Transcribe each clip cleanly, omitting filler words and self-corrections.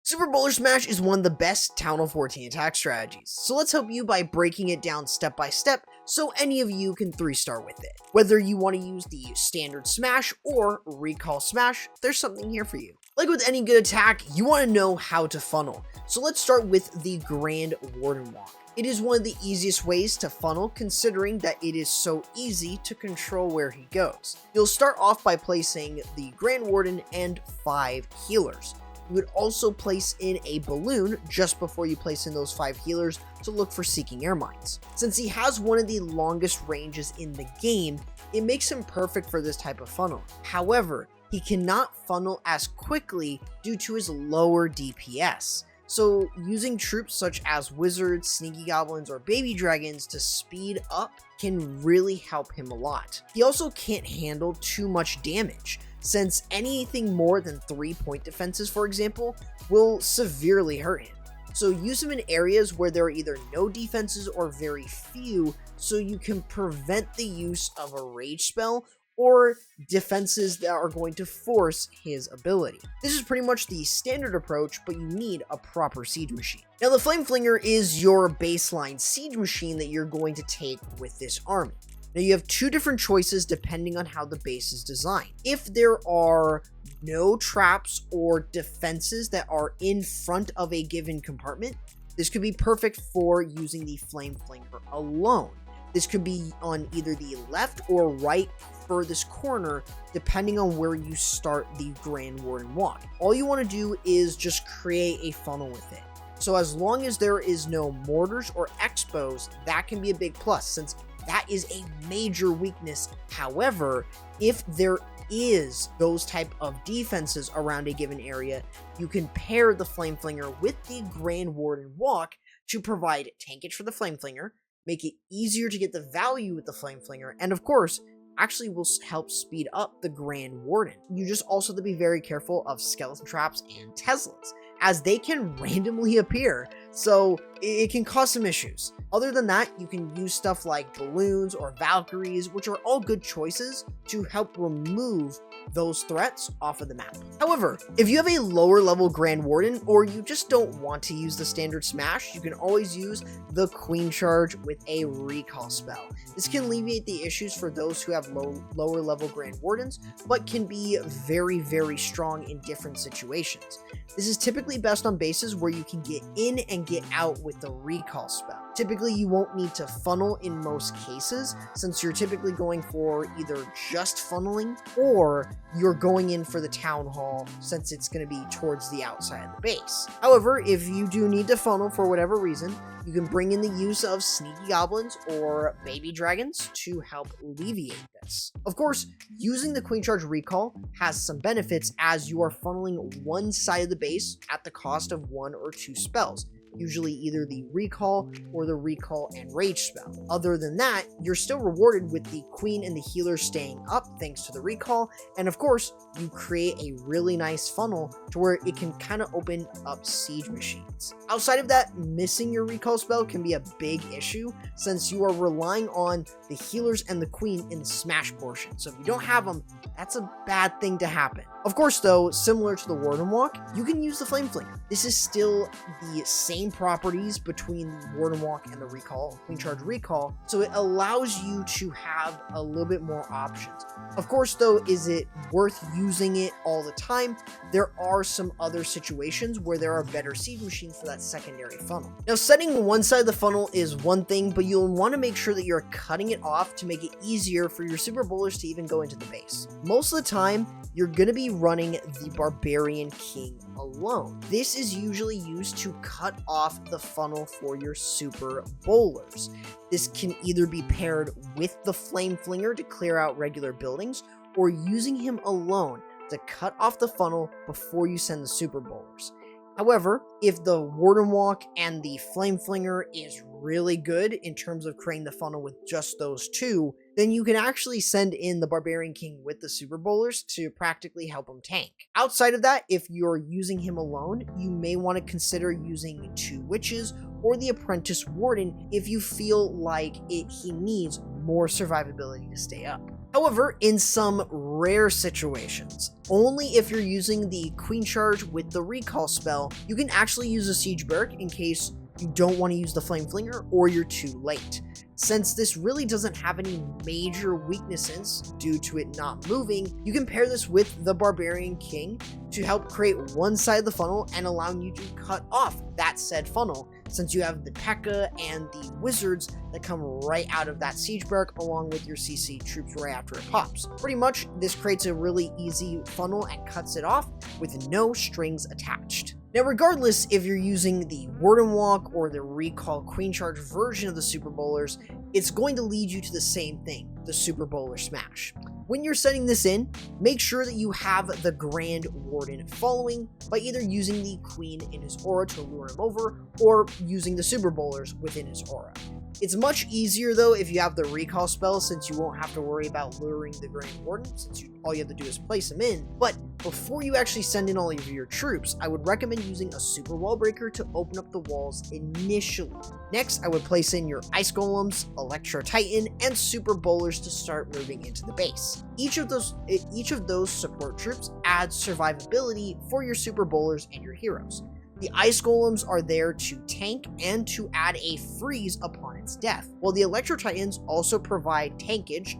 Super Bowler Smash is one of the best Town Hall 14 attack strategies, so let's help you by breaking it down step by step so any of you can 3-star with it. Whether you want to use the standard smash or recall smash, there's something here for you. Like with any good attack, you want to know how to funnel, so let's start with the Grand Warden Walk. It is one of the easiest ways to funnel, considering that it is so easy to control where he goes. You'll start off by placing the Grand Warden and 5 healers. You would also place in a balloon just before you place in those 5 healers to look for Seeking Air Mines. Since he has one of the longest ranges in the game, it makes him perfect for this type of funnel. However, he cannot funnel as quickly due to his lower DPS. So using troops such as wizards, sneaky goblins, or baby dragons to speed up can really help him a lot. He also can't handle too much damage, since anything more than 3-point defenses, for example, will severely hurt him. So use him in areas where there are either no defenses or very few, so you can prevent the use of a rage spell or defenses that are going to force his ability. This is pretty much the standard approach, but you need a proper siege machine. Now the Flame Flinger is your baseline siege machine that you're going to take with this army. Now you have 2 different choices depending on how the base is designed. If there are no traps or defenses that are in front of a given compartment, this could be perfect for using the Flame Flinger alone. This could be on either the left or right furthest corner, depending on where you start the Grand Warden Walk. All you want to do is just create a funnel with it. So as long as there is no mortars or expos, that can be a big plus, since that is a major weakness. However, if there is those type of defenses around a given area, you can pair the Flame Flinger with the Grand Warden Walk to provide tankage for the Flame Flinger, make it easier to get the value with the Flame Flinger, and of course, actually will help speed up the Grand Warden. You just also have to be very careful of skeleton traps and Teslas, as they can randomly appear, so it can cause some issues. Other than that, you can use stuff like balloons or Valkyries, which are all good choices to help remove those threats off of the map. However, if you have a lower level Grand Warden, or you just don't want to use the standard smash, you can always use the Queen Charge with a recall spell. This can alleviate the issues for those who have lower level Grand Wardens, but can be very, very strong in different situations. This is typically best on bases where you can get in and get out with the recall spell. Typically, you won't need to funnel in most cases, since you're typically going for either just funneling or you're going in for the town hall, since it's going to be towards the outside of the base. However, if you do need to funnel for whatever reason, you can bring in the use of sneaky goblins or baby dragons to help alleviate this. Of course, using the Queen Charge recall has some benefits, as you are funneling one side of the base at the cost of 1 or 2 spells, usually either the recall or the recall and rage spell. Other than that, you're still rewarded with the queen and the healer staying up thanks to the recall, and of course, you create a really nice funnel to where it can kind of open up siege machines. Outside of that, missing your recall spell can be a big issue, since you are relying on the healers and the queen in the smash portion. So if you don't have them, that's a bad thing to happen. Of course though, similar to the Warden Walk, you can use the Flame Flinger. This is still the same properties between the Warden Walk and the recall, Queen Charge recall, so it allows you to have a little bit more options. Of course though, is it worth using it all the time? There are some other situations where there are better siege machines for that secondary funnel. Now, setting one side of the funnel is one thing, but you'll want to make sure that you're cutting it off to make it easier for your super bowlers to even go into the base. Most of the time, you're going to be running the Barbarian King alone. This is usually used to cut off the funnel for your super bowlers. This can either be paired with the Flame Flinger to clear out regular buildings, or using him alone to cut off the funnel before you send the super bowlers. However, if the Warden Walk and the Flame Flinger is really good in terms of creating the funnel with just those 2, then you can actually send in the Barbarian King with the Super Bowlers to practically help him tank. Outside of that, if you're using him alone, you may want to consider using 2 Witches or the Apprentice Warden if you feel like he needs more survivability to stay up. However, in some rare situations, only if you're using the Queen Charge with the recall spell, you can actually use a Siege Barrack in case you don't want to use the Flame Flinger or you're too late. Since this really doesn't have any major weaknesses due to it not moving, you can pair this with the Barbarian King to help create one side of the funnel and allowing you to cut off that said funnel, since you have the P.E.K.K.A. and the Wizards that come right out of that Siege Barrack along with your CC troops right after it pops. Pretty much, this creates a really easy funnel and cuts it off with no strings attached. Now, regardless if you're using the Warden Walk or the Recall Queen Charge version of the Super Bowlers, it's going to lead you to the same thing, the Super Bowler Smash. When you're setting this in, make sure that you have the Grand Warden following by either using the Queen in his aura to lure him over or using the Super Bowlers within his aura. It's much easier though if you have the recall spell, since you won't have to worry about luring the Grand Warden, since all you have to do is place him in. But before you actually send in all of your troops, I would recommend using a super wall breaker to open up the walls initially. Next, I would place in your Ice Golems, Electro Titan, and Super Bowlers to start moving into the base. Each of those support troops adds survivability for your Super Bowlers and your heroes. The Ice Golems are there to tank and to add a freeze upon its death, while the Electro Titans also provide tankage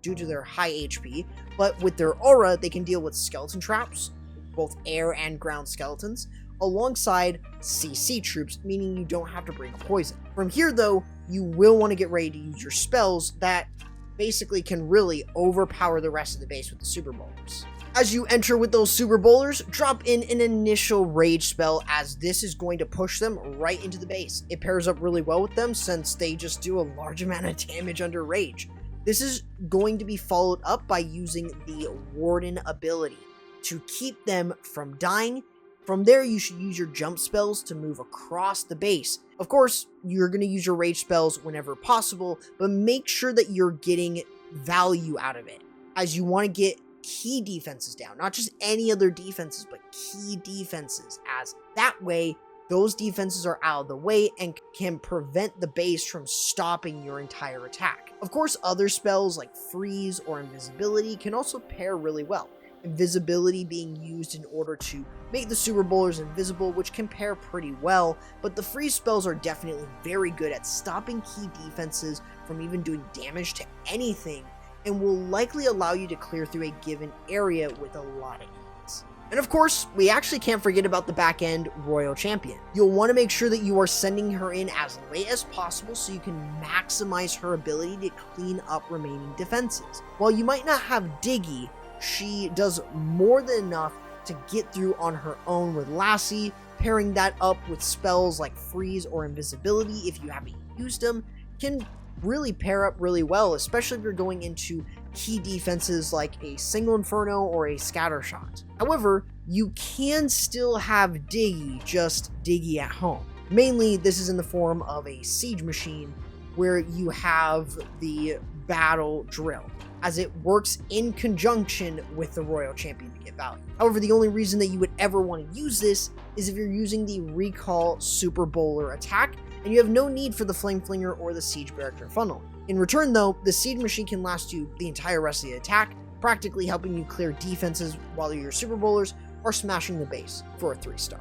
due to their high HP, but with their aura, they can deal with skeleton traps, both air and ground skeletons, alongside CC troops, meaning you don't have to bring poison. From here though, you will want to get ready to use your spells that basically can really overpower the rest of the base with the Super Bowlers. As you enter with those Super Bowlers, drop in an initial Rage spell, as this is going to push them right into the base. It pairs up really well with them since they just do a large amount of damage under Rage. This is going to be followed up by using the Warden ability to keep them from dying. From there, you should use your jump spells to move across the base. Of course, you're going to use your Rage spells whenever possible, but make sure that you're getting value out of it, as you want to get key defenses down, not just any other defenses, but key defenses, as that way those defenses are out of the way and can prevent the base from stopping your entire attack. Of course, other spells like freeze or invisibility can also pair really well. Invisibility being used in order to make the Super Bowlers invisible, which can pair pretty well, but the freeze spells are definitely very good at stopping key defenses from even doing damage to anything, and will likely allow you to clear through a given area with a lot of ease. And of course, we actually can't forget about the back-end Royal Champion. You'll want to make sure that you are sending her in as late as possible so you can maximize her ability to clean up remaining defenses. While you might not have Diggy, she does more than enough to get through on her own with Lassie. Pairing that up with spells like freeze or invisibility, if you haven't used them, can really pair up really well, especially if you're going into key defenses like a single Inferno or a scatter shot. However, you can still have Diggy, just Diggy at home. Mainly, this is in the form of a siege machine where you have the battle drill, as it works in conjunction with the Royal Champion to get value. However, the only reason that you would ever want to use this is if you're using the Recall Super Bowler attack, and you have no need for the Flame Flinger or the Siege Barrack funnel. In return though, the Siege Machine can last you the entire rest of the attack, practically helping you clear defenses while your Super Bowlers are smashing the base for a 3-star.